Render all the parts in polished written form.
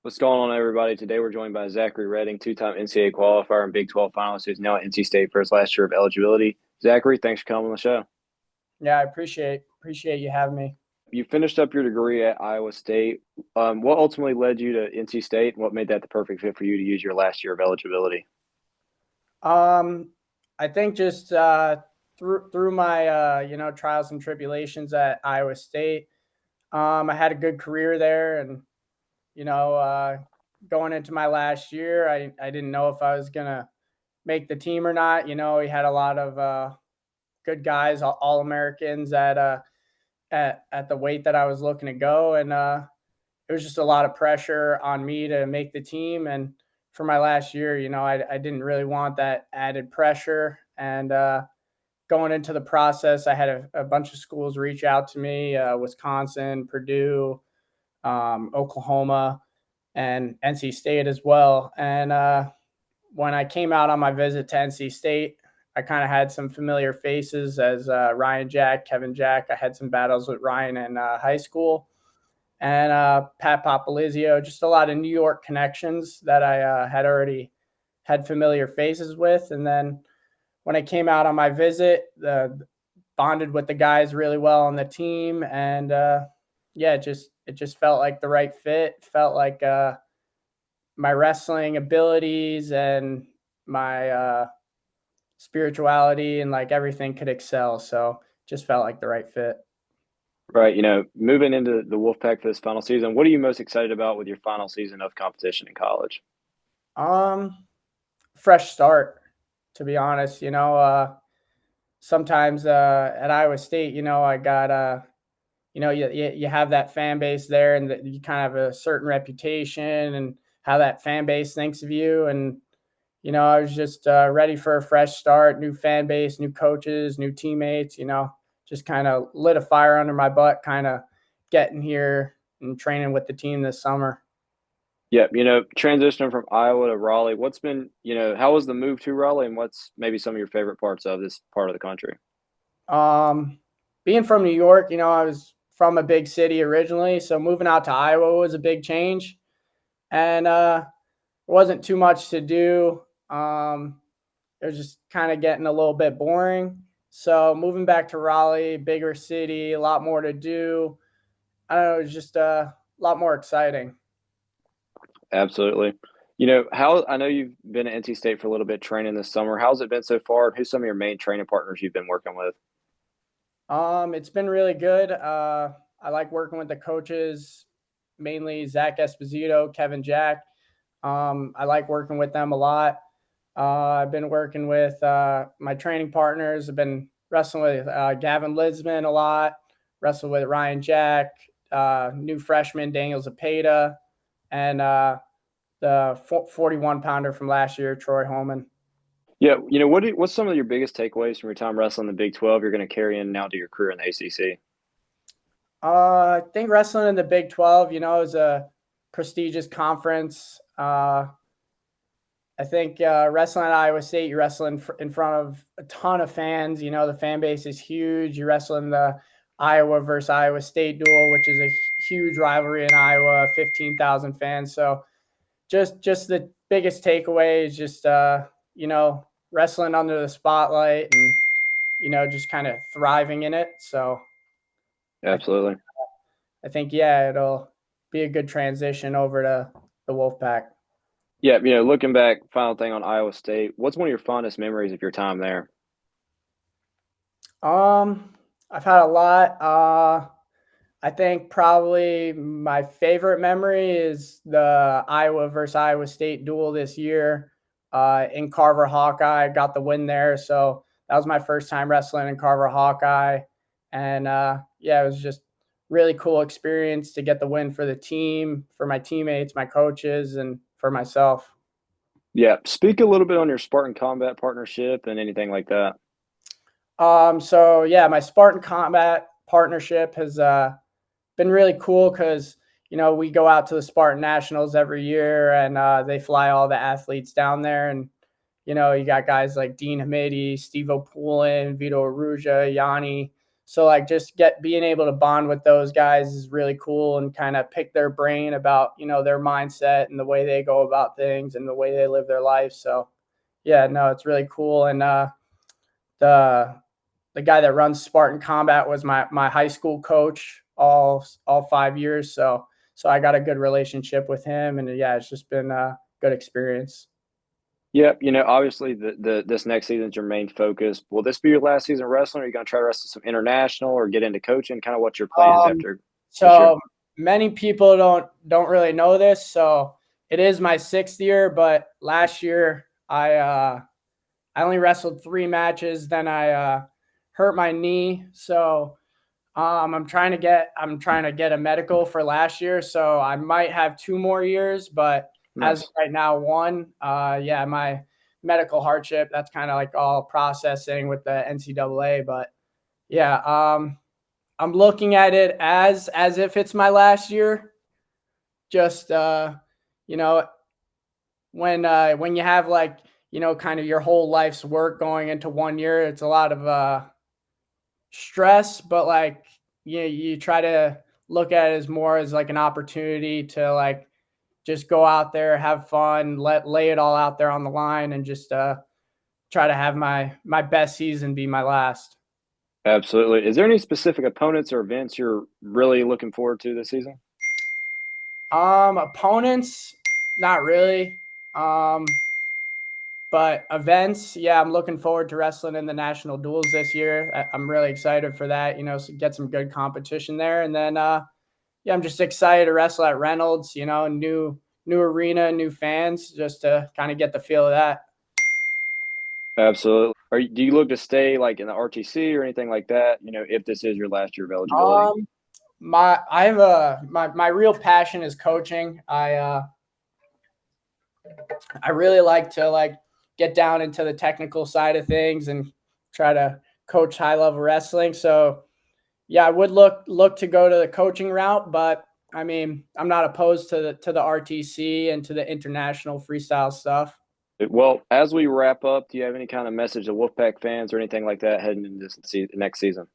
What's going on, everybody? Today we're joined by Zachary Redding, two-time NCAA qualifier and Big 12 finalist, who's now at NC State for his last year of eligibility. Zachary, thanks for coming on the show. Yeah, I appreciate you having me. You finished up your degree at Iowa State. What ultimately led you to NC State, and what made that the perfect fit for you to use your last year of eligibility? Um, I think just through my trials and tribulations at Iowa State, I had a good career there, and you know, uh, going into my last year, I didn't know if I was gonna make the team or not. We had a lot of good guys, all Americans at the weight that I was looking to go, and it was just a lot of pressure on me to make the team. And for my last year, I didn't really want that added pressure. And going into the process, I had a bunch of schools reach out to me: Wisconsin, Purdue, Oklahoma, and NC State as well. And when I came out on my visit to NC State, I kind of had some familiar faces as Ryan Jack, Kevin Jack. I had some battles with Ryan in high school, and Pat Popolizio, just a lot of New York connections that I had already had familiar faces with. And then when I came out on my visit, bonded with the guys really well on the team, and yeah, it just felt like the right fit. Felt like my wrestling abilities and my spirituality and like everything could excel. So just felt like the right fit. Right, moving into the Wolfpack for this final season, what are you most excited about with your final season of competition in college? Um, Fresh start, to be honest. Sometimes at Iowa State, I got you have that fan base there, and that you kind of have a certain reputation and how that fan base thinks of you. And I was just ready for a fresh start, new fan base, new coaches, new teammates. Just kind of lit a fire under my butt, kind of getting here and training with the team this summer. Yeah, transitioning from Iowa to Raleigh, how was the move to Raleigh, and what's maybe some of your favorite parts of this part of the country? Um, Being from New York, I was from a big city originally, so moving out to Iowa was a big change, and there wasn't too much to do. It was just kind of getting a little bit boring. So moving back to Raleigh, bigger city, a lot more to do. I don't know, it was just a lot more exciting. Absolutely. How I know you've been at NC State for a little bit training this summer. How's it been so far? Who's some of your main training partners you've been working with? It's been really good. I like working with the coaches, mainly Zach Esposito, Kevin Jack. I like working with them a lot. I've been working with my training partners. I've been wrestling with Gavin Lisman a lot, wrestled with Ryan Jack, new freshman Daniel Zapata, and the 41 pounder from last year, Troy Holman. Yeah, what's some of your biggest takeaways from your time wrestling the Big 12 you're going to carry in now to your career in the ACC? I think wrestling in the Big 12, is a prestigious conference. I think wrestling at Iowa State, you're wrestling in front of a ton of fans. The fan base is huge. You're wrestling the Iowa versus Iowa State duel, which is a huge rivalry in Iowa, 15,000 fans. So just the biggest takeaway is just wrestling under the spotlight and just kind of thriving in it. So I think Absolutely. I think yeah, it'll be a good transition over to the Wolfpack. Yeah, looking back, final thing on Iowa State, what's one of your fondest memories of your time there? I've had a lot. I think probably my favorite memory is the Iowa versus Iowa State duel this year in Carver Hawkeye. Got the win there. So that was my first time wrestling in Carver Hawkeye. And yeah, it was just really cool experience to get the win for the team, for my teammates, my coaches, and for myself. Yeah, speak a little bit on your Spartan Combat partnership and anything like that. So yeah, my Spartan Combat partnership has been really cool because we go out to the Spartan Nationals every year, and they fly all the athletes down there, and you got guys like Dean Hamidi, Steve O'Poulin, Vito Aruja, Yanni. So like just being able to bond with those guys is really cool and kind of pick their brain about, their mindset and the way they go about things and the way they live their life. So yeah, no, it's really cool. And the the guy that runs Spartan Combat was my high school coach all 5 years. So I got a good relationship with him, and yeah, it's just been a good experience. Yep. Obviously this next season is your main focus. Will this be your last season wrestling? Or are you going to try to wrestle some international or get into coaching? Kind of what's your plans Um, after this year? so many people don't really know this. So it is my 6th year, but last year I only wrestled 3 matches. Then I hurt my knee. So I'm trying to get a medical for last year, so I might have 2 more years, but as of Nice. right now, one. Yeah, my medical hardship. That's kind of like all processing with the NCAA, but yeah, I'm looking at it as if it's my last year. Just you know, when you have like kind of your whole life's work going into one year, it's a lot of stress, but like you try to look at it as more as like an opportunity to like just go out there, have fun, lay it all out there on the line, and just try to have my best season be my last. Absolutely. Is there any specific opponents or events you're really looking forward to this season? Opponents, not really. Um, but events, yeah, I'm looking forward to wrestling in the national duels this year. I'm really excited for that. So get some good competition there, and then yeah, I'm just excited to wrestle at Reynolds. New arena, new fans, just to kind of get the feel of that. Absolutely. Do you look to stay like in the RTC or anything like that? If this is your last year of eligibility. Um, my real passion is coaching. I really like to like get down into the technical side of things and try to coach high level wrestling. So yeah, I would look to go to the coaching route, but I mean, I'm not opposed to the RTC and to the international freestyle stuff. Well, as we wrap up, do you have any kind of message to Wolfpack fans or anything like that heading into next season?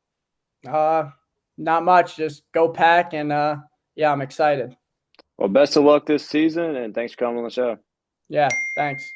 Uh, Not much. Just go pack, and yeah, I'm excited. Well, best of luck this season, and thanks for coming on the show. Yeah, thanks.